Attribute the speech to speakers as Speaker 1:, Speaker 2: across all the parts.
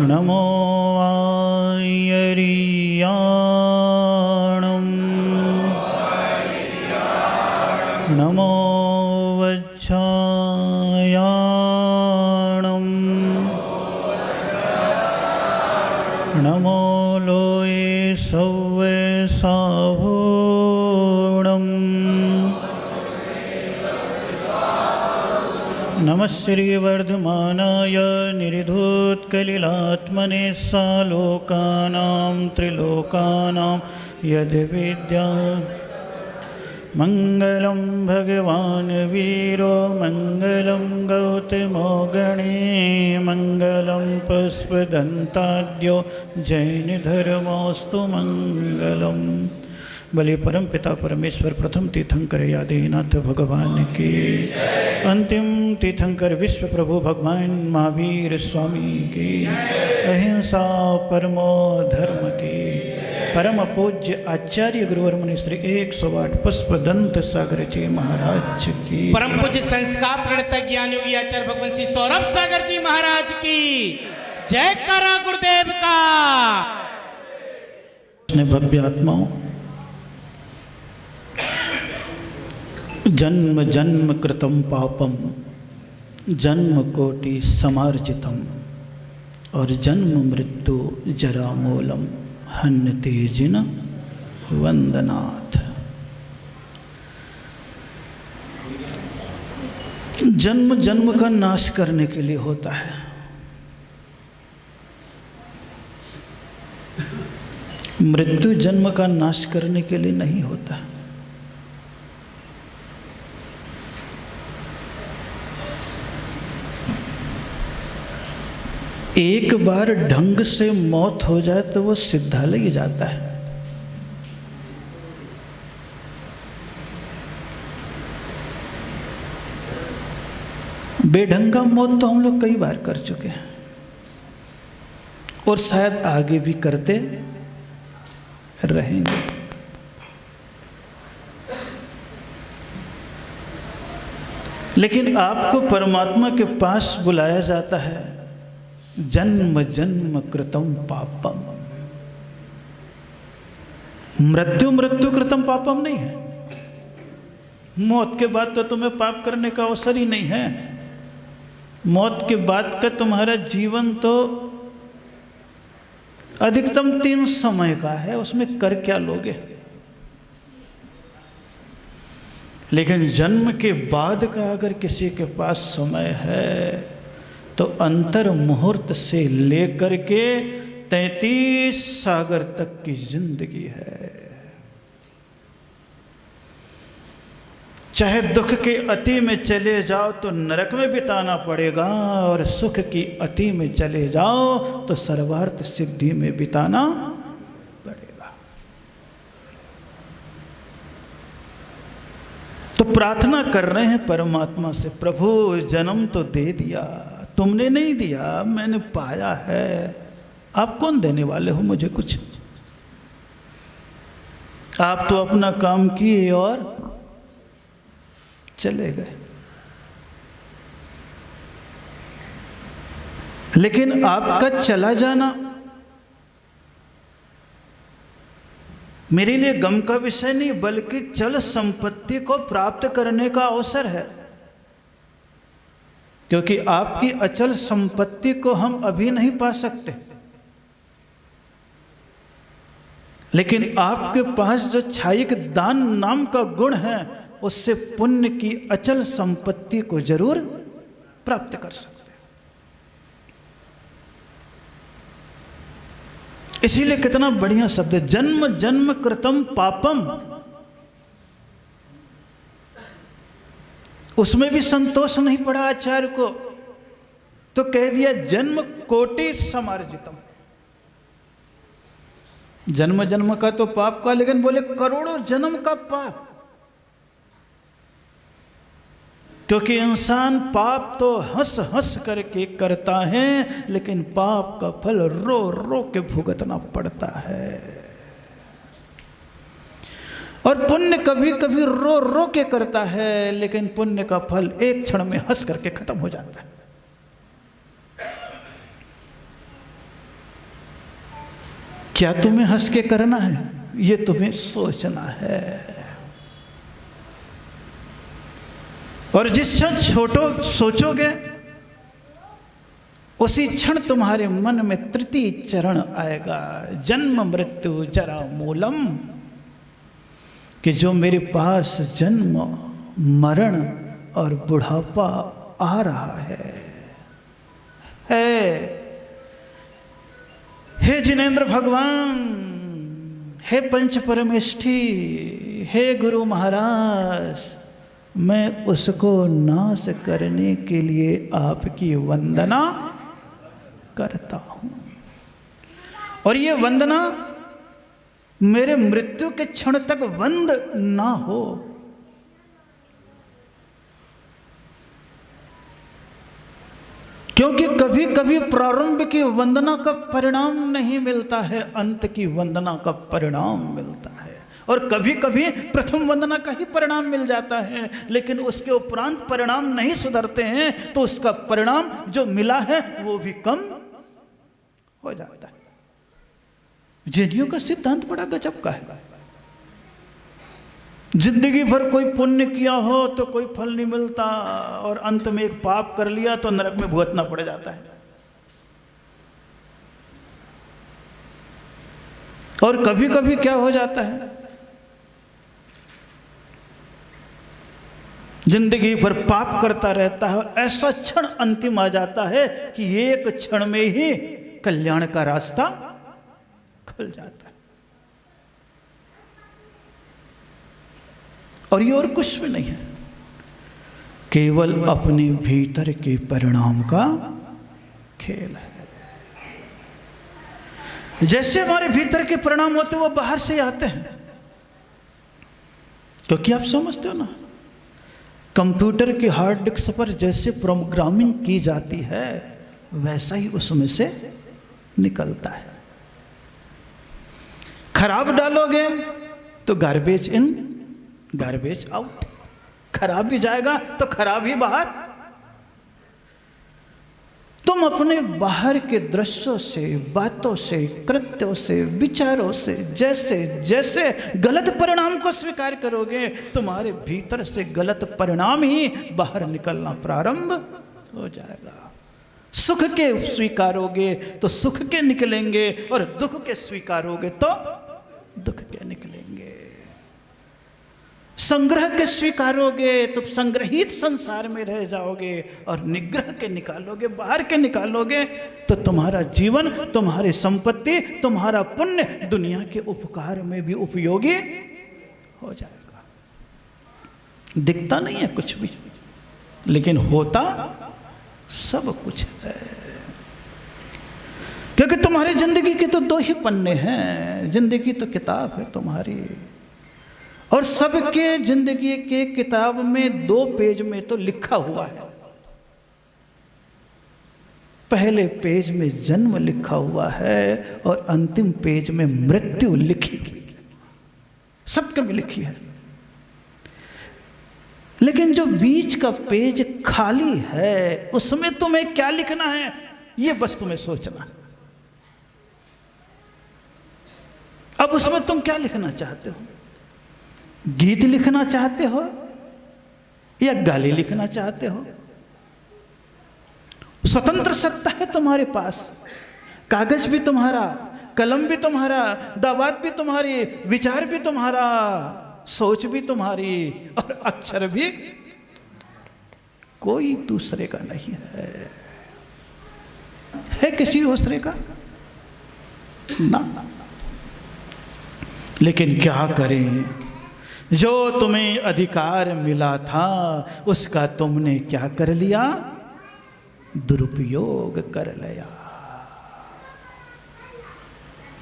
Speaker 1: नमो आयर्याणं नमो वज्झायाणं नमो लोये सौवे साहूणं नमश्रीवर्धमानाय निरिधोत्कलिलात्मने सालोकानां त्रिलोकानां यद्विद्या मङ्गलं भगवान् वीरो मङ्गलं गौतमो गणे मङ्गलं पुष्पदन्ताद्यो जैनधर्मोऽस्तु मङ्गलम्। बलि परम पिता परमेश्वर प्रथम तीर्थंकर यादनाथ भगवान की, अंतिम तीर्थंकर विश्व प्रभु भगवान महावीर स्वामी की, अहिंसा परमो धर्म की, परम पूज्य आचार्य गुरुवर मुनि श्री 108 पुष्पदंत सागर जी महाराज की,
Speaker 2: परम पूज्य संस्कार प्रणत ज्ञान योगी आचार्य भगवान श्री सौरभ सागर जी महाराज की जय करा गुरुदेव का।
Speaker 1: भव्य आत्माओं, जन्म जन्म कृतं पापम जन्म कोटि समार्जितम और जन्म मृत्यु जरा मूलम हन्यते जिन वंदनाथ। जन्म जन्म का नाश करने के लिए होता है, मृत्यु जन्म का नाश करने के लिए नहीं होता। एक बार ढंग से मौत हो जाए तो वो सिद्धालय ही जाता है। बेढंगा मौत तो हम लोग कई बार कर चुके हैं और शायद आगे भी करते रहेंगे। लेकिन आपको परमात्मा के पास बुलाया जाता है, जन्म जन्म कृतं पापम। मृत्यु मृत्यु कृतं पापम नहीं है। मौत के बाद तो तुम्हें पाप करने का अवसर ही नहीं है। मौत के बाद का तुम्हारा जीवन तो अधिकतम 3 समय का है, उसमें कर क्या लोगे। लेकिन जन्म के बाद का अगर किसी के पास समय है तो अंतर मुहूर्त से लेकर के 33 सागर तक की जिंदगी है। चाहे दुख के अति में चले जाओ तो नरक में बिताना पड़ेगा और सुख की अति में चले जाओ तो सर्वार्थ सिद्धि में बिताना पड़ेगा। तो प्रार्थना कर रहे हैं परमात्मा से, प्रभु जन्म तो दे दिया, तुमने नहीं दिया, मैंने पाया है। आप कौन देने वाले हो मुझे कुछ? आप तो अपना काम किए और चले गए। लेकिन आपका चला जाना मेरे लिए गम का विषय नहीं, बल्कि चल संपत्ति को प्राप्त करने का अवसर है। क्योंकि आपकी अचल संपत्ति को हम अभी नहीं पा सकते, लेकिन आपके पास जो छायिक दान नाम का गुण है उससे पुण्य की अचल संपत्ति को जरूर प्राप्त कर सकते हैं। इसीलिए कितना बढ़िया शब्द है, जन्म जन्म कृतं पापम। उसमें भी संतोष नहीं पड़ा आचार्य को, तो कह दिया जन्म कोटि समार्जितम। जन्म जन्म का तो पाप का, लेकिन बोले करोड़ों जन्म का पाप। क्योंकि इंसान पाप तो हंस हंस करके करता है, लेकिन पाप का फल रो रो के भुगतना पड़ता है। और पुण्य कभी कभी रो रो के करता है, लेकिन पुण्य का फल एक क्षण में हंस करके खत्म हो जाता है। क्या तुम्हें हंस के करना है, ये तुम्हें सोचना है। और जिस क्षण छोटो सोचोगे उसी क्षण तुम्हारे मन में तृतीय चरण आएगा, जन्म मृत्यु जरा मूलम, कि जो मेरे पास जन्म मरण और बुढ़ापा आ रहा है। हे जिनेंद्र भगवान, हे पंच परमेष्ठी, हे गुरु महाराज, मैं उसको नाश करने के लिए आपकी वंदना करता हूं। और ये वंदना मेरे मृत्यु के क्षण तक बंद ना हो। क्योंकि कभी कभी प्रारंभ की वंदना का परिणाम नहीं मिलता है, अंत की वंदना का परिणाम मिलता है। और कभी कभी प्रथम वंदना का ही परिणाम मिल जाता है, लेकिन उसके उपरांत परिणाम नहीं सुधरते हैं, तो उसका परिणाम जो मिला है वो भी कम हो जाता है। जैनियों का सिद्धांत बड़ा गजब का है। जिंदगी भर कोई पुण्य किया हो तो कोई फल नहीं मिलता, और अंत में एक पाप कर लिया तो नरक में भुगतना पड़ जाता है। और कभी कभी क्या हो जाता है, जिंदगी भर पाप करता रहता है और ऐसा क्षण अंतिम आ जाता है कि एक क्षण में ही कल्याण का रास्ता खुल जाता है। और ये और कुछ भी नहीं है, केवल अपने भीतर के परिणाम का खेल है। जैसे हमारे भीतर के परिणाम होते हैं वो बाहर से आते हैं, क्योंकि आप समझते हो ना, कंप्यूटर की हार्ड डिस्क पर जैसे प्रोग्रामिंग की जाती है वैसा ही उसमें से निकलता है। खराब डालोगे तो गार्बेज इन गार्बेज आउट, खराब भी जाएगा तो खराब ही बाहर। तुम अपने बाहर के दृश्यों से, बातों से, कृत्यों से, विचारों से जैसे जैसे गलत परिणाम को स्वीकार करोगे, तुम्हारे भीतर से गलत परिणाम ही बाहर निकलना प्रारंभ हो जाएगा। सुख के स्वीकारोगे तो सुख के निकलेंगे, और दुख के स्वीकारोगे तो दुख के निकलेंगे। संग्रह के स्वीकारोगे तो संग्रहित संसार में रह जाओगे, और निग्रह के निकालोगे, बाहर के निकालोगे, तो तुम्हारा जीवन, तुम्हारी संपत्ति, तुम्हारा पुण्य दुनिया के उपकार में भी उपयोगी हो जाएगा। दिखता नहीं है कुछ भी, लेकिन होता सब कुछ है। क्योंकि तुम्हारी जिंदगी के तो दो ही पन्ने हैं, जिंदगी तो किताब है तुम्हारी, और सबके जिंदगी के किताब में 2 पेज में तो लिखा हुआ है। पहले पेज में जन्म लिखा हुआ है और अंतिम पेज में मृत्यु लिखी गई, सबके में लिखी है। लेकिन जो बीच का पेज खाली है उसमें तुम्हें क्या लिखना है, ये बस तुम्हें सोचना है। अब उसमें तुम क्या लिखना चाहते हो? गीत लिखना चाहते हो या गाली लिखना चाहते हो? स्वतंत्र सत्ता है तुम्हारे पास, कागज भी तुम्हारा, कलम भी तुम्हारा, दावात भी तुम्हारी, विचार भी तुम्हारा, सोच भी तुम्हारी, और अक्षर भी कोई दूसरे का नहीं है किसी दूसरे का ना। लेकिन क्या करें, जो तुम्हें अधिकार मिला था उसका तुमने क्या कर लिया? दुरुपयोग कर लिया,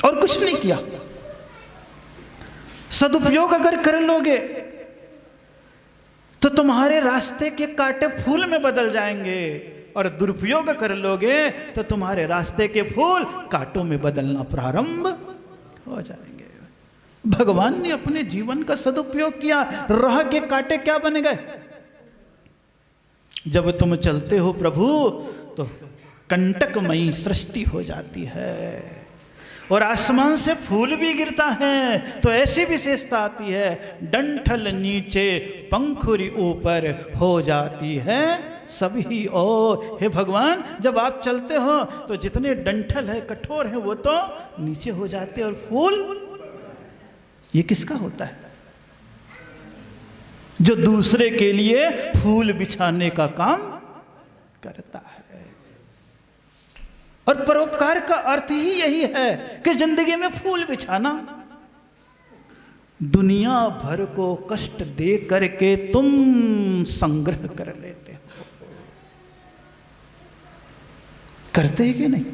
Speaker 1: और कुछ नहीं किया। सदुपयोग अगर कर लोगे तो तुम्हारे रास्ते के कांटे फूल में बदल जाएंगे, और दुरुपयोग कर लोगे तो तुम्हारे रास्ते के फूल कांटों में बदलना प्रारंभ हो जाएंगे। भगवान ने अपने जीवन का सदुपयोग किया, राह के कांटे क्या बन गए? जब तुम चलते हो प्रभु तो कंटकमयी सृष्टि हो जाती है, और आसमान से फूल भी गिरता है तो ऐसी विशेषता आती है, डंठल नीचे पंखुरी ऊपर हो जाती है सभी ओर। हे भगवान, जब आप चलते हो तो जितने डंठल है, कठोर हैं, वो तो नीचे हो जाते और फूल, ये किसका होता है? जो दूसरे के लिए फूल बिछाने का काम करता है। और परोपकार का अर्थ ही यही है कि जिंदगी में फूल बिछाना। दुनिया भर को कष्ट दे करके तुम संग्रह कर लेते हो, करते हैं कि नहीं?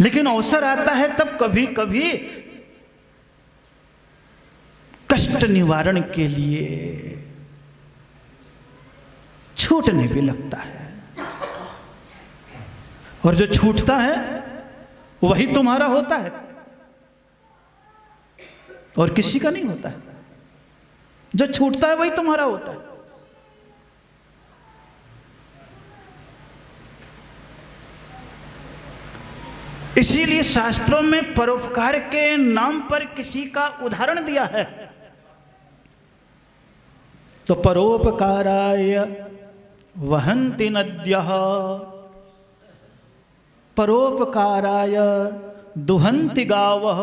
Speaker 1: लेकिन अवसर आता है तब कभी कभी कष्ट निवारण के लिए छूटने भी लगता है, और जो छूटता है वही तुम्हारा होता है और किसी का नहीं होता है। जो छूटता है वही तुम्हारा होता है। इसीलिए शास्त्रों में परोपकार के नाम पर किसी का उदाहरण दिया है। तो परोपकाराय वहन्ति नद्यः, परोपकाराय दुहन्ति गावः,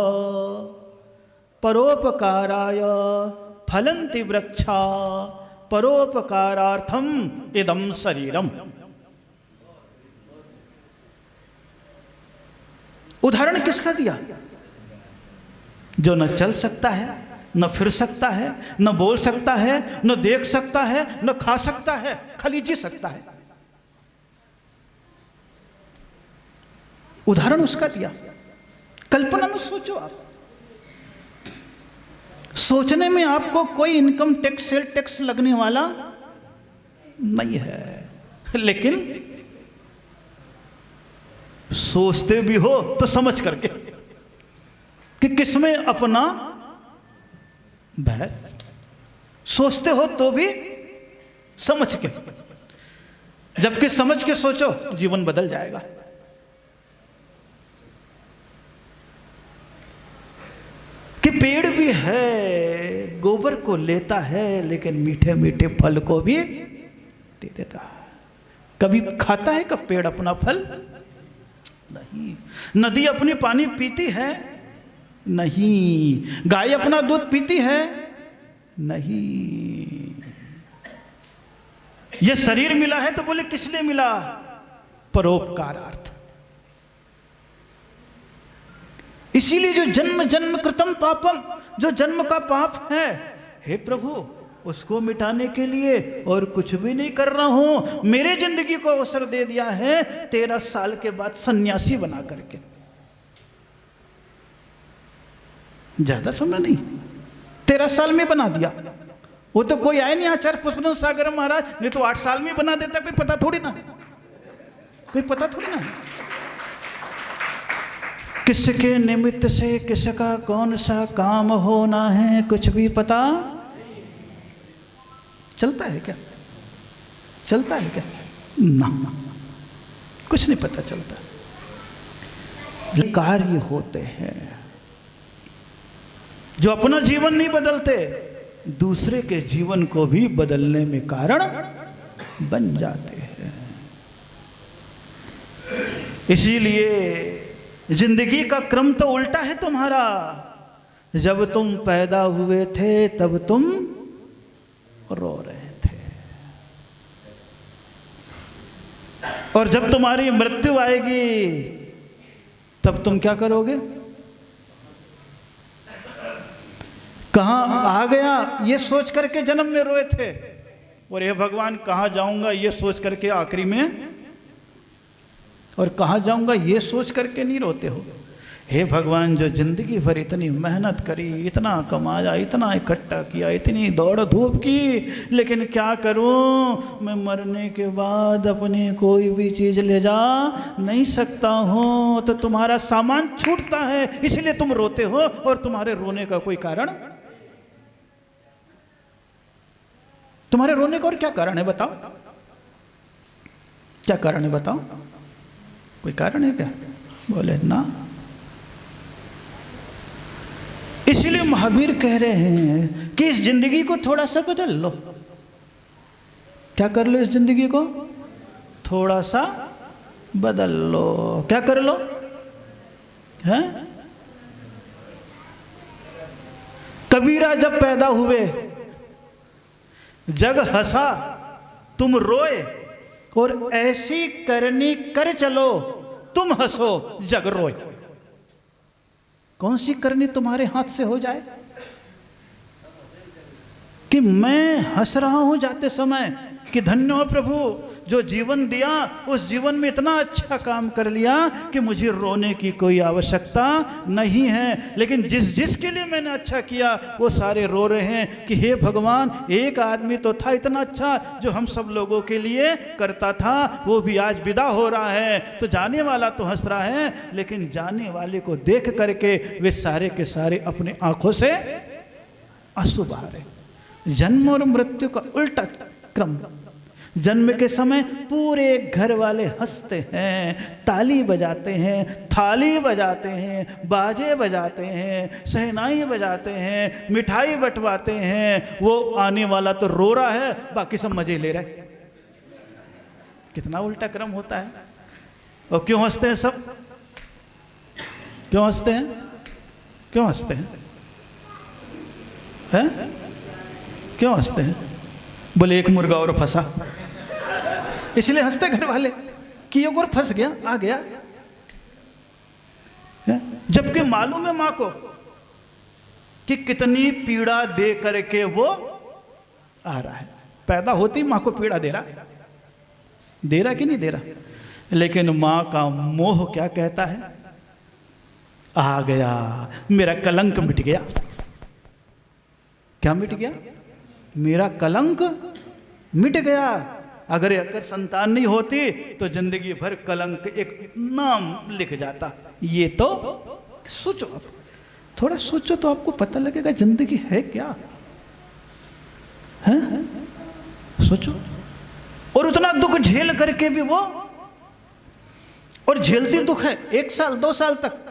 Speaker 1: परोपकाराय फलन्ति वृक्षा, परोपकारार्थम इदं शरीरम। उदाहरण किसका दिया? जो न चल सकता है, न फिर सकता है, न बोल सकता है, न देख सकता है, न खा सकता है, खाली जी सकता है। उदाहरण उसका दिया। कल्पना में सोचो आप, सोचने में आपको कोई इनकम टैक्स, सेल टैक्स लगने वाला नहीं है, लेकिन सोचते भी हो तो समझ करके कि किसमें अपना भय, सोचते हो तो भी समझ के, जबकि समझ के सोचो जीवन बदल जाएगा। कि पेड़ भी है, गोबर को लेता है, लेकिन मीठे मीठे फल को भी दे देता है। कभी खाता है कब पेड़ अपना फल? नहीं। नदी अपनी पानी पीती है? नहीं। गाय अपना दूध पीती है? नहीं। यह शरीर मिला है तो बोले किस लिए मिला? परोपकारार्थ। इसीलिए जो जन्म जन्म कृतम पापम, जो जन्म का पाप है, हे प्रभु उसको मिटाने के लिए और कुछ भी नहीं कर रहा हूं। मेरे जिंदगी को अवसर दे दिया है 13 साल के बाद सन्यासी बना करके। ज्यादा समय नहीं, 13 साल में बना दिया। वो तो कोई आए नहीं आचार्य पुष्पन सागर महाराज, नहीं तो 8 साल में बना देता। कोई पता थोड़ी ना, कोई पता थोड़ी ना। किसके निमित्त से किसका कौन सा काम होना है कुछ भी पता चलता है क्या? चलता है क्या? ना, कुछ नहीं पता चलता। कार्य होते हैं जो अपना जीवन नहीं बदलते, दूसरे के जीवन को भी बदलने में कारण बन जाते हैं। इसीलिए जिंदगी का क्रम तो उल्टा है तुम्हारा। जब तुम पैदा हुए थे तब तुम रो रहे थे, और जब तुम्हारी मृत्यु आएगी तब तुम क्या करोगे? कहां आ गया ये सोच करके जन्म में रोए थे, और ये भगवान कहां जाऊंगा ये सोच करके आखिरी में, और कहां जाऊंगा ये सोच करके नहीं रोते हो। हे भगवान, जो जिंदगी भर इतनी मेहनत करी, इतना कमाया, इतना इकट्ठा किया, इतनी दौड़ धूप की, लेकिन क्या करूं, मैं मरने के बाद अपनी कोई भी चीज़ ले जा नहीं सकता हूं। तो तुम्हारा सामान छूटता है, इसलिए तुम रोते हो, और तुम्हारे रोने का कोई कारण, तुम्हारे रोने का और क्या कारण है बताओ? क्या कारण है बताओ? कोई कारण है क्या? बोले ना। इसलिए महावीर कह रहे हैं कि इस जिंदगी को थोड़ा सा बदल लो। क्या कर लो? इस जिंदगी को थोड़ा सा बदल लो। क्या कर लो? हैं? कबीरा जब पैदा हुए जग हंसा तुम रोए, और ऐसी करनी कर चलो तुम हंसो जग रोए। कौन सी करनी तुम्हारे हाथ से हो जाए कि मैं हंस रहा हूं जाते समय कि धन्य हो प्रभु, जो जीवन दिया उस जीवन में इतना अच्छा काम कर लिया कि मुझे रोने की कोई आवश्यकता नहीं है। लेकिन जिसके लिए मैंने अच्छा किया वो सारे रो रहे हैं कि हे भगवान, एक आदमी तो था इतना अच्छा जो हम सब लोगों के लिए करता था, वो भी आज विदा हो रहा है। तो जाने वाला तो हंस रहा है, लेकिन जाने वाले को देख करके वे सारे के सारे अपने आंखों से आंसू बहा रहे। जन्म और मृत्यु का उल्टा क्रम। जन्म के समय पूरे घर वाले हंसते हैं, ताली बजाते हैं, थाली बजाते हैं, बाजे बजाते हैं, शहनाई बजाते हैं, मिठाई बंटवाते हैं। वो आने वाला तो रो रहा है, बाकी सब मजे ले रहे हैं। कितना उल्टा क्रम होता है। और क्यों हंसते हैं सब? क्यों हंसते हैं? क्यों हंसते हैं? हैं? क्यों हंसते हैं? बोले एक मुर्गा और फंसा, इसलिए हंसते घर वाले कि एक और फंस गया, आ गया। जबकि मालूम है मां को कि कितनी पीड़ा दे करके वो आ रहा है। पैदा होती मां को पीड़ा दे रहा कि नहीं दे रहा? लेकिन मां का मोह क्या कहता है? आ गया, मेरा कलंक मिट गया। क्या मिट गया? मेरा कलंक मिट गया। अगर संतान नहीं होती तो जिंदगी भर कलंक एक नाम लिख जाता। ये तो सोचो, आप थोड़ा सोचो तो आपको पता लगेगा जिंदगी है क्या है। सोचो। और उतना दुख झेल करके भी वो, और झेलती दुख है 1 साल 2 साल तक,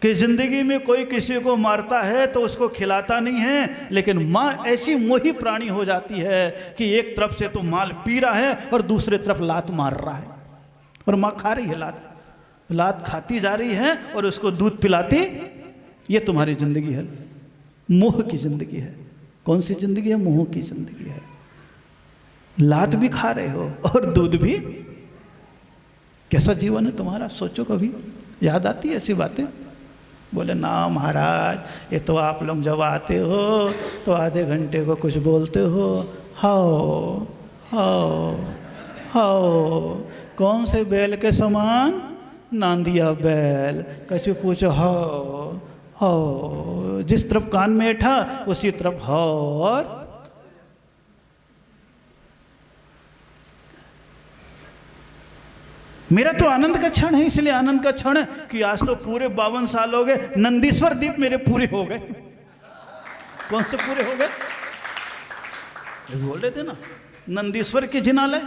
Speaker 1: कि जिंदगी में कोई किसी को मारता है तो उसको खिलाता नहीं है। लेकिन माँ ऐसी मोही प्राणी हो जाती है कि एक तरफ से तो माल पी रहा है और दूसरे तरफ लात मार रहा है, और माँ खा रही है, लात खाती जा रही है और उसको दूध पिलाती। ये तुम्हारी जिंदगी है, मोह की जिंदगी है। कौन सी जिंदगी है? मोह की जिंदगी है। लात भी खा रहे हो और दूध भी। कैसा जीवन है तुम्हारा? सोचो, कभी याद आती है ऐसी बातें? बोले ना महाराज, ये तो आप लोग जब आते हो तो आधे घंटे को कुछ बोलते हो, हाओ हाओ हाओ, कौन से बैल के समान? नांदिया बैल। कछु पूछो हाओ हाओ, जिस तरफ कान में बैठा उसी तरफ हाओ। और मेरा तो आनंद का क्षण है, इसलिए आनंद का क्षण है कि आज तो पूरे 52 साल हो गए, नंदीश्वर दीप मेरे पूरे हो गए। कौन से पूरे हो गए? बोल रहे थे ना, नंदीश्वर की जिनालय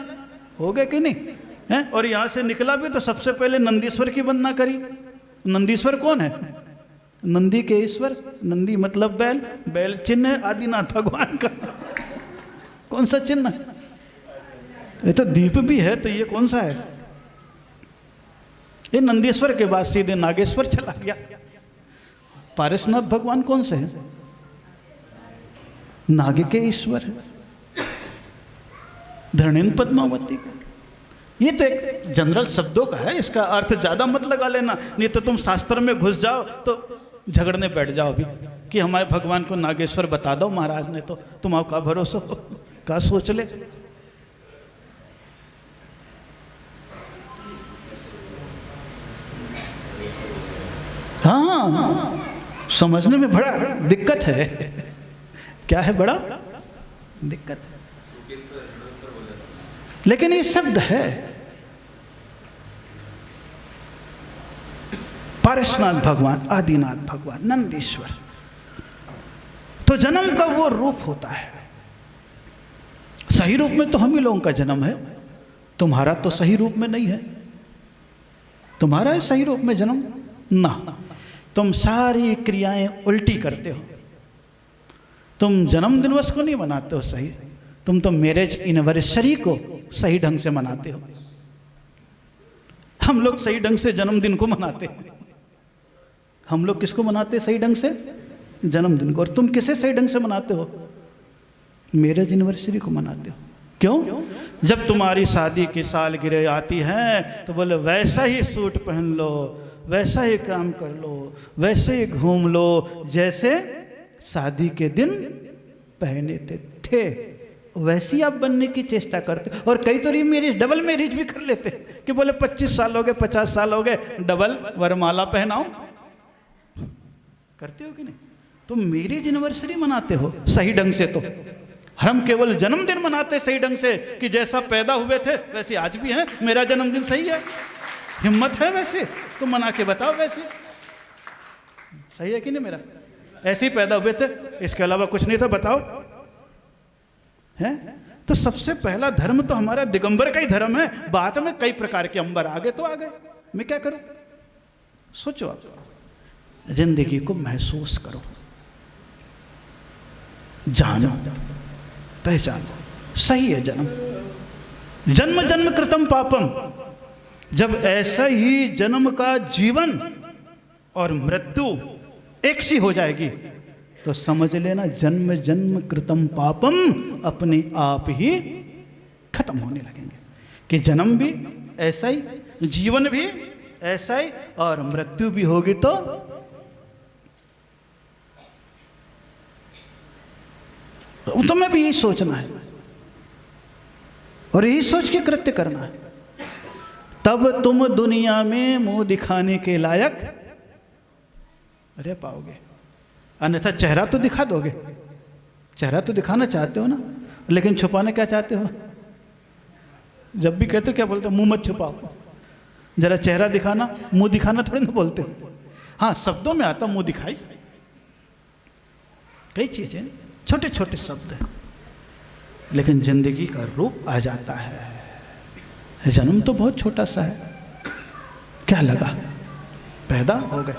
Speaker 1: हो गए कि नहीं है? और यहां से निकला भी तो सबसे पहले नंदीश्वर की वंदना करी। नंदीश्वर कौन है? नंदी के ईश्वर। नंदी मतलब बैल, बैल चिन्ह है आदिनाथ भगवान का। कौन सा चिन्ह? ये तो दीप भी है, तो ये कौन सा है? ये नंदीश्वर के बाद सीधे नागेश्वर चला गया। पारसनाथ भगवान कौन से हैं? नाग के ईश्वर है, धरणेन्द्र पद्मावती का। ये तो एक जनरल शब्दों का है, इसका अर्थ ज्यादा मत लगा लेना, नहीं तो तुम शास्त्र में घुस जाओ तो झगड़ने बैठ जाओ अभी कि हमारे भगवान को नागेश्वर बता दो महाराज ने, तो तुम आपका भरोसा हो, का सोच ले। हाँ, समझने में बड़ा दिक्कत है। क्या है? बड़ा दिक्कत है। लेकिन ये शब्द है पारसनाथ भगवान, आदिनाथ भगवान, नंदीश्वर। तो जन्म का वो रूप होता है। सही रूप में तो हम ही लोगों का जन्म है, तुम्हारा तो सही रूप में नहीं है। तुम्हारा है सही रूप में जन्म ना, तुम सारी क्रियाएं उल्टी करते हो। तुम जन्मदिन दिवस को नहीं मनाते हो सही, तुम तो मैरिज एनिवर्सरी को सही ढंग से मनाते हो। हम लोग सही ढंग से जन्मदिन को मनाते हैं। हम लोग किसको मनाते हैं सही ढंग से? जन्मदिन को। और तुम किसे सही ढंग से मनाते हो? मैरिज एनिवर्सरी को मनाते हो। क्यों? जब तुम्हारी शादी की सालगिरह आती है तो बोले वैसा ही सूट पहन लो, वैसा ही काम कर लो, वैसे ही घूम लो जैसे शादी के दिन पहने थे वैसी आप बनने की चेष्टा करते। और कई तो मैरिज डबल मैरिज भी कर लेते कि बोले 25 साल हो गए, 50 साल हो गए, डबल वरमाला पहनाओ। करते हो कि नहीं? तुम मैरिज एनिवर्सरी मनाते हो सही ढंग से, तो हम केवल जन्मदिन मनाते सही ढंग से कि जैसा पैदा हुए थे वैसे आज भी हैं। मेरा जन्मदिन सही है, हिम्मत है वैसे तो मना के बताओ वैसे सही है कि नहीं? मेरा ऐसे ही पैदा हुए थे, इसके अलावा कुछ नहीं था, बताओ है? तो सबसे पहला धर्म तो हमारा दिगंबर का ही धर्म है। बाद में कई प्रकार के अंबर आ गए तो आ गए, मैं क्या करूं? सोचो आप, जिंदगी को महसूस करो, जानो, पहचानो। सही है जन्म, जन्म जन्म कृतम पापम। जब ऐसा ही जन्म का जीवन और मृत्यु एक सी हो जाएगी तो समझ लेना जन्म जन्म कृतम पापम अपने आप ही खत्म होने लगेंगे। कि जन्म भी ऐसा ही, जीवन भी ऐसा ही, और मृत्यु भी होगी तो तुम्हें भी यही सोचना है और यही सोच के कृत्य करना है। तब तुम दुनिया में मुंह दिखाने के लायक रह पाओगे, अन्यथा चेहरा तो दिखा दोगे। चेहरा तो दिखाना चाहते हो ना, लेकिन छुपाना क्या चाहते हो? जब भी कहते हो क्या बोलते हो? मुंह मत छुपाओ, जरा चेहरा दिखाना, मुंह दिखाना थोड़ी ना बोलते हो। हाँ, शब्दों में आता मुंह दिखाई, कई चीजें छोटे छोटे शब्द हैं, लेकिन जिंदगी का रूप आ जाता है। जन्म तो बहुत छोटा सा है, क्या लगा, पैदा हो गए,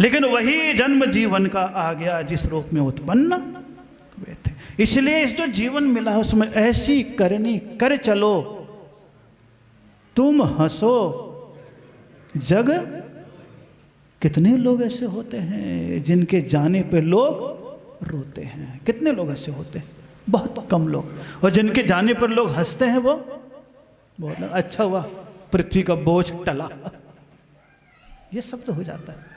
Speaker 1: लेकिन वही जन्म जीवन का आ गया जिस रूप में उत्पन्न हुए थे। इसलिए इस जो जीवन मिला उसमें ऐसी करनी कर चलो, तुम हंसो जग। कितने लोग ऐसे होते हैं जिनके जाने पे लोग रोते हैं? कितने लोग ऐसे होते हैं? बहुत कम लोग। और जिनके जाने पर लोग हंसते हैं वो बहुत अच्छा हुआ, पृथ्वी का बोझ टला, ये सब तो हो जाता है।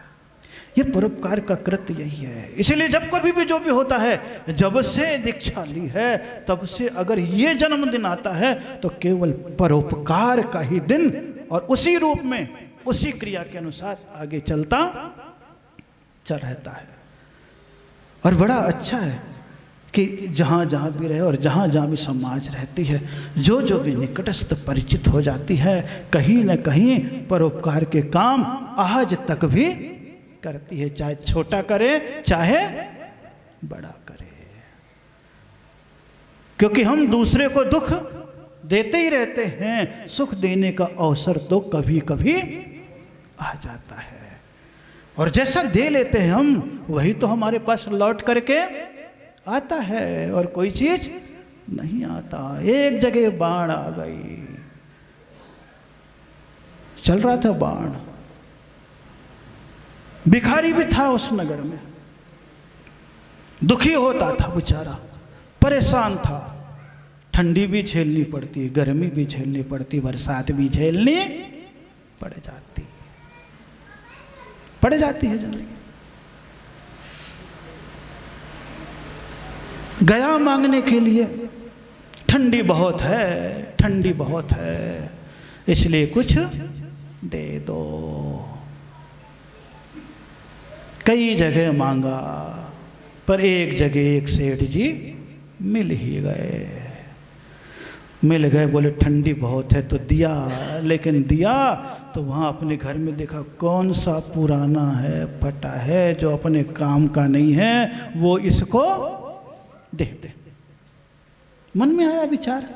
Speaker 1: ये परोपकार का कृत्य यही है। इसलिए जब कभी भी जो भी होता है, जब से दीक्षा ली है तब से अगर ये जन्मदिन आता है तो केवल परोपकार का ही दिन, और उसी रूप में उसी क्रिया के अनुसार आगे चलता चल रहता है। और बड़ा अच्छा है कि जहाँ जहाँ भी रहे और जहाँ जहाँ भी समाज रहती है, जो जो भी निकटस्थ परिचित हो जाती है, कहीं न कहीं परोपकार के काम आज तक भी करती है, चाहे छोटा करे चाहे बड़ा करे। क्योंकि हम दूसरे को दुख देते ही रहते हैं, सुख देने का अवसर तो कभी कभी आ जाता है, और जैसा दे लेते हैं हम वही तो हमारे पास लौट करके आता है, और कोई चीज नहीं आता। एक जगह बाढ़ आ गई, चल रहा था बाढ़, भिखारी भी था उस नगर में, दुखी होता था बेचारा, परेशान था। ठंडी भी झेलनी पड़ती, गर्मी भी झेलनी पड़ती, बरसात भी झेलनी पड़ जाती है जिंदगी। गया मांगने के लिए, ठंडी बहुत है, ठंडी बहुत है, इसलिए कुछ दे दो। कई जगह मांगा, पर एक जगह एक सेठ जी मिल ही गए। मिल गए, बोले ठंडी बहुत है तो दिया, लेकिन दिया तो वहाँ अपने घर में देखा कौन सा पुराना है, फटा है, जो अपने काम का नहीं है, वो इसको दे दे। मन में आया विचार,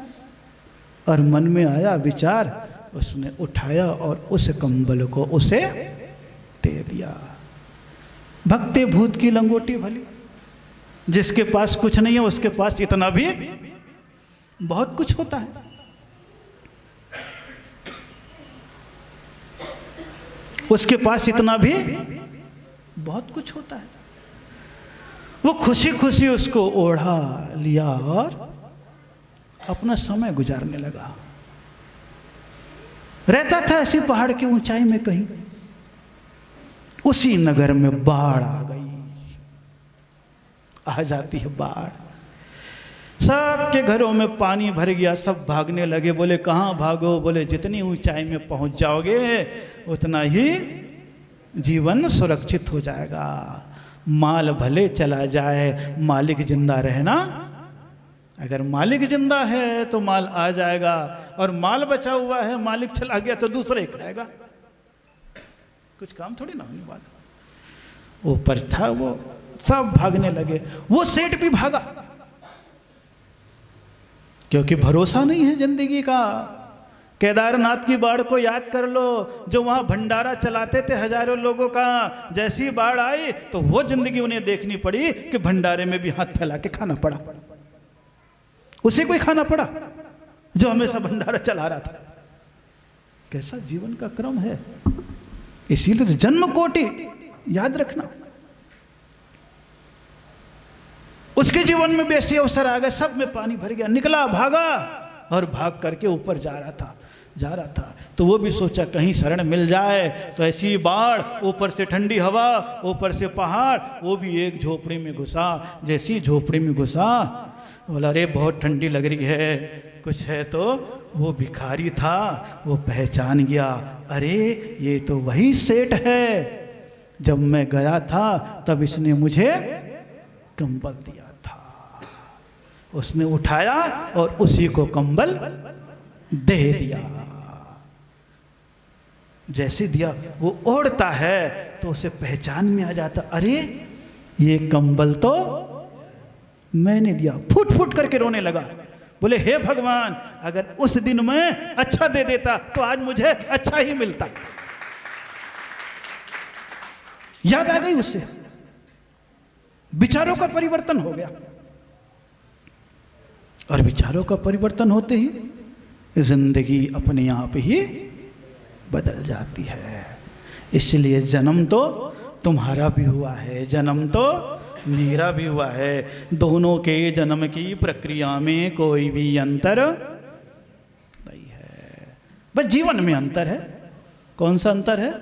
Speaker 1: और मन में आया विचार उसने उठाया और उस कंबल को उसे दे दिया। भक्ति भूत की लंगोटी भली, जिसके पास कुछ नहीं है उसके पास इतना भी बहुत कुछ होता है। उसके पास इतना भी बहुत कुछ होता है। वो खुशी खुशी उसको ओढ़ा लिया और अपना समय गुजारने लगा। रहता था ऐसी पहाड़ की ऊंचाई में कहीं। उसी नगर में बाढ़ आ गई। आ जाती है बाढ़, सबके घरों में पानी भर गया। सब भागने लगे। बोले कहाँ भागो? बोले जितनी ऊंचाई में पहुंच जाओगे उतना ही जीवन सुरक्षित हो जाएगा। माल भले चला जाए, मालिक जिंदा रहना। अगर मालिक जिंदा है तो माल आ जाएगा, और माल बचा हुआ है, मालिक चला गया तो दूसरे खाएगा। कुछ काम थोड़ी ना होने वाला। ऊपर था वो, सब भागने लगे। वो सेठ भी भागा, क्योंकि भरोसा नहीं है जिंदगी का। केदारनाथ की बाढ़ को याद कर लो, जो वहां भंडारा चलाते थे हजारों लोगों का। जैसी बाढ़ आई तो वो जिंदगी उन्हें देखनी पड़ी कि भंडारे में भी हाथ फैला के खाना पड़ा। उसे कोई खाना पड़ा जो हमेशा भंडारा चला रहा था। कैसा जीवन का क्रम है। इसीलिए तो जन्म कोटि याद रखना। उसके जीवन में भी ऐसे अवसर आ गए, सब में पानी भर गया। निकला, भागा, और भाग करके ऊपर जा रहा था। तो वो भी सोचा कहीं शरण मिल जाए। तो ऐसी बाढ़, ऊपर से ठंडी हवा, ऊपर से पहाड़। वो भी एक झोपड़ी में घुसा। जैसी झोपड़ी में घुसा, बोला अरे बहुत ठंडी लग रही है, कुछ है? तो वो भिखारी था, वो पहचान गया। अरे ये तो वही सेठ है, जब मैं गया था तब इसने मुझे कंबल दिया था। उसने उठाया और उसी को कंबल दे दिया। जैसे दिया, वो ओढ़ता है तो उसे पहचान में आ जाता। अरे ये कंबल तो मैंने दिया। फुट फुट करके रोने लगा। बोले हे भगवान, अगर उस दिन मैं अच्छा दे देता तो आज मुझे अच्छा ही मिलता। याद आ गई उससे। विचारों का परिवर्तन हो गया, और विचारों का परिवर्तन होते ही जिंदगी अपने आप ही बदल जाती है। इसलिए जन्म तो तुम्हारा भी हुआ है, जन्म तो मेरा भी हुआ है। दोनों के जन्म की प्रक्रिया में कोई भी अंतर नहीं है। बस जीवन में अंतर है। कौन सा अंतर है?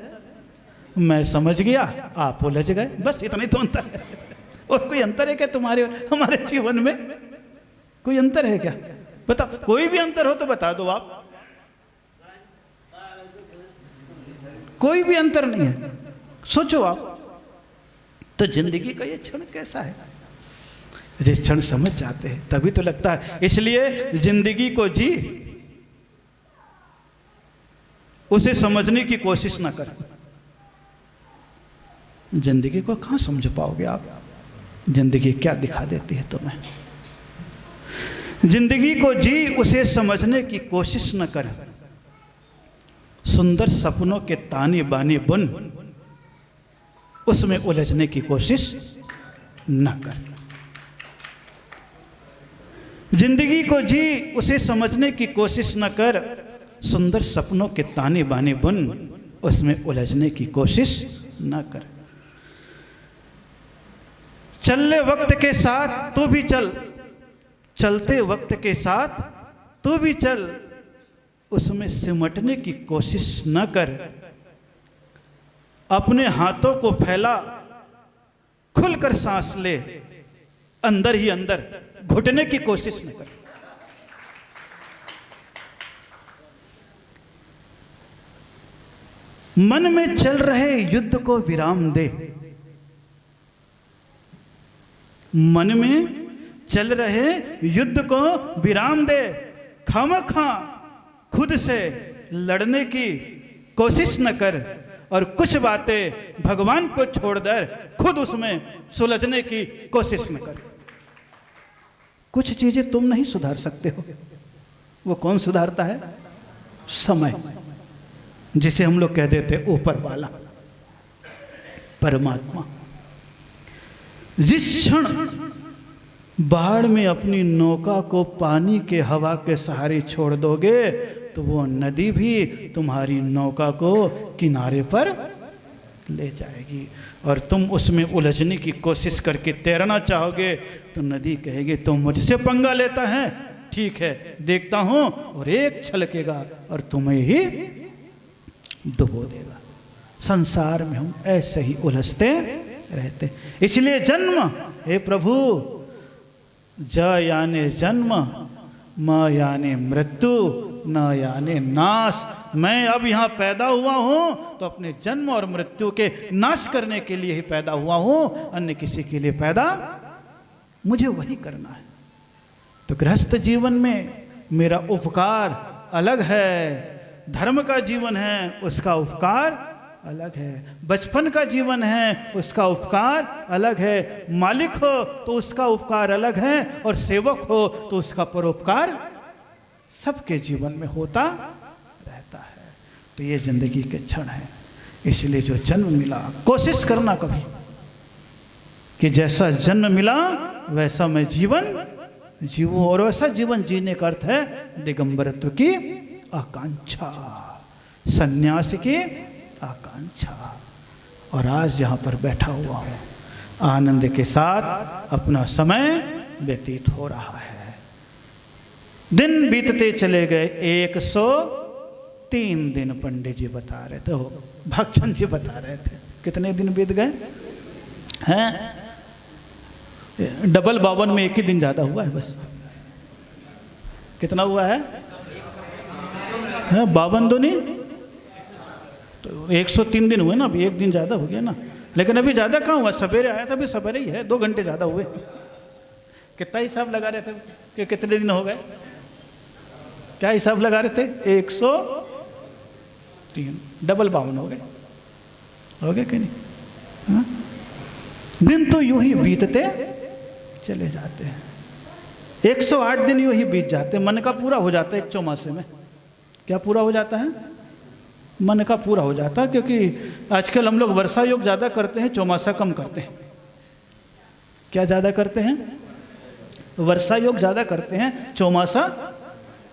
Speaker 1: मैं समझ गया, आप उलझ गए, बस इतना ही तो अंतर है। और कोई अंतर है क्या तुम्हारे और हमारे जीवन में? कोई अंतर है क्या? बताओ, कोई भी अंतर हो तो बता दो आप। कोई भी अंतर नहीं है। सोचो आप। तो जिंदगी का ये क्षण कैसा है, जिस क्षण समझ जाते हैं तभी तो लगता है। इसलिए जिंदगी को जी, उसे समझने की कोशिश ना कर। जिंदगी को कहां समझ पाओगे आप? जिंदगी क्या दिखा देती है तुम्हें। जिंदगी को जी, उसे समझने की कोशिश न कर। सुंदर सपनों के ताने बाने बुन, उसमें उलझने की कोशिश न कर। जिंदगी को जी, उसे समझने की कोशिश न कर। सुंदर सपनों के ताने बाने बुन, उसमें उलझने की कोशिश न कर। चलने वक्त के साथ तू भी चल, चलते वक्त के साथ तू भी चल, उसमें सिमटने की कोशिश न कर। अपने हाथों को फैला, खुलकर सांस ले, अंदर ही अंदर घुटने की कोशिश न कर। मन में चल रहे युद्ध को विराम दे। मन में चल रहे युद्ध को विराम दे। खामखा खुद से लड़ने की कोशिश न कर, और कुछ बातें भगवान को छोड़कर खुद उसमें सुलझने की कोशिश न कर। कुछ चीजें तुम नहीं सुधार सकते हो। वो कौन सुधारता है? समय, जिसे हम लोग कह देते ऊपर वाला परमात्मा, जिस क्षण बाढ़ में अपनी नौका को पानी के हवा के सहारे छोड़ दोगे तो वो नदी भी तुम्हारी नौका को किनारे पर ले जाएगी, और तुम उसमें उलझने की कोशिश करके तैरना चाहोगे तो नदी कहेगी तुम मुझसे पंगा लेता है, ठीक है देखता हूं, और एक छलकेगा और तुम्हें ही डुबो देगा। संसार में हम ऐसे ही उलझते रहते। इसलिए जन्म, हे प्रभु, ज यानी जन्म, म यानी मृत्यु, न यानी नाश। मैं अब यहाँ पैदा हुआ हूँ तो अपने जन्म और मृत्यु के नाश करने के लिए ही पैदा हुआ हूँ, अन्य किसी के लिए पैदा मुझे वही करना है। तो गृहस्थ जीवन में मेरा उपकार अलग है, धर्म का जीवन है उसका उपकार अलग है, बचपन का जीवन है उसका उपकार अलग है, मालिक हो तो उसका उपकार अलग है, और सेवक हो तो उसका परोपकार सबके जीवन में होता रहता है। तो ये जिंदगी के क्षण है। इसलिए जो जन्म मिला, कोशिश करना कभी कि जैसा जन्म मिला वैसा मैं जीवन जीऊं, और वैसा जीवन जीने का अर्थ है दिगंबरत्व की आकांक्षा, सन्यास की आकांक्षा। और आज यहाँ पर बैठा हुआ हूँ, आनंद के साथ अपना समय व्यतीत हो रहा है। दिन बीतते चले गए, 103 दिन पंडित जी बता रहे थे, भक्तचंद जी बता रहे थे। कितने दिन बीत गए हैं? डबल 52 में एक ही दिन ज़्यादा हुआ है बस। कितना हुआ है? 52 दूनी तो 103 दिन हुए ना, अभी एक दिन ज़्यादा हो गया ना। लेकिन अभी ज़्यादा कहाँ हुआ, सवेरे आया था, अभी सवेरे ही है, 2 घंटे ज़्यादा हुए। कितना हिसाब लगा रहे थे कि कितने दिन हो गए? क्या हिसाब लगा रहे थे? 103, डबल 52 हो गए कि नहीं? हाँ? दिन तो यूं ही बीतते चले जाते हैं। 108 दिन यूं ही बीत जाते, मन का पूरा हो जाता है एक चौमासे में। क्या पूरा हो जाता है? मन का पूरा हो जाता है, क्योंकि आजकल हम लोग वर्षा योग ज़्यादा करते हैं, चौमासा कम करते हैं। क्या ज़्यादा करते हैं? वर्षा योग ज़्यादा करते हैं, चौमासा,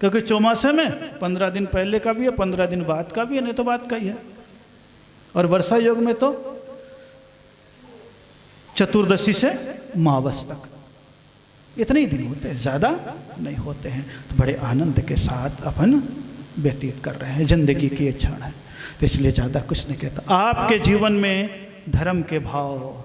Speaker 1: क्योंकि चौमासे में 15 दिन पहले का भी है, 15 दिन बाद का भी है, नहीं तो बाद का ही है। और वर्षा योग में तो चतुर्दशी से मावस तक इतने ही दिन होते हैं, ज़्यादा नहीं होते हैं। तो बड़े आनंद के साथ अपन व्यतीत कर रहे हैं, जिंदगी की क्षण है। तो इसलिए ज़्यादा कुछ नहीं कहता। आपके जीवन में धर्म के भाव,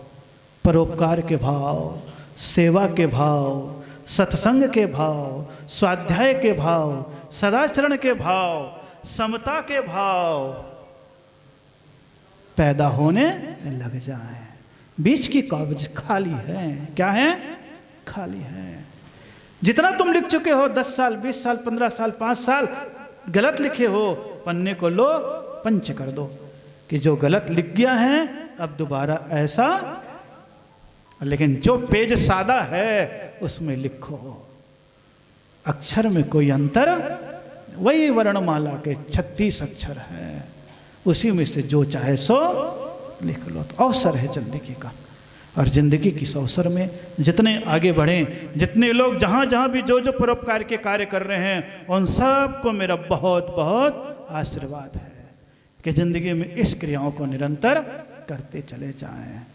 Speaker 1: परोपकार के भाव, सेवा के भाव, सत्संग के भाव, स्वाध्याय के भाव, सदाचरण के भाव, समता के भाव पैदा होने लग जाएं। बीच की कागज खाली है। क्या है? खाली है। जितना तुम लिख चुके हो, 10 साल, 20 साल, 15 साल, 5 साल गलत लिखे हो, पन्ने को लो, पंच कर दो कि जो गलत लिख गया है अब दोबारा ऐसा। लेकिन जो पेज सादा है उसमें लिखो, अक्षर में कोई अंतर, वही वर्णमाला के 36 अक्षर है, उसी में से जो चाहे सो लिख लो। तो अवसर है जिंदगी का, और जिंदगी की इस अवसर में जितने आगे बढ़ें, जितने लोग जहाँ जहाँ भी जो जो परोपकार के कार्य कर रहे हैं, उन सब को मेरा बहुत बहुत आशीर्वाद है कि जिंदगी में इस क्रियाओं को निरंतर करते चले जाएं,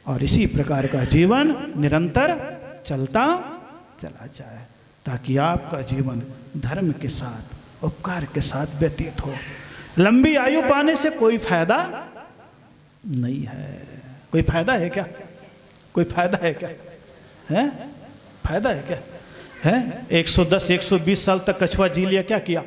Speaker 1: और इसी प्रकार का जीवन निरंतर चलता चला जाए, ताकि आपका जीवन धर्म के साथ, उपकार के साथ व्यतीत हो। लंबी आयु पाने से कोई फायदा नहीं है। कोई फायदा है क्या? कोई फायदा है क्या? है? फायदा है क्या? है? 110 120 साल तक कछुआ जी लिया, क्या किया?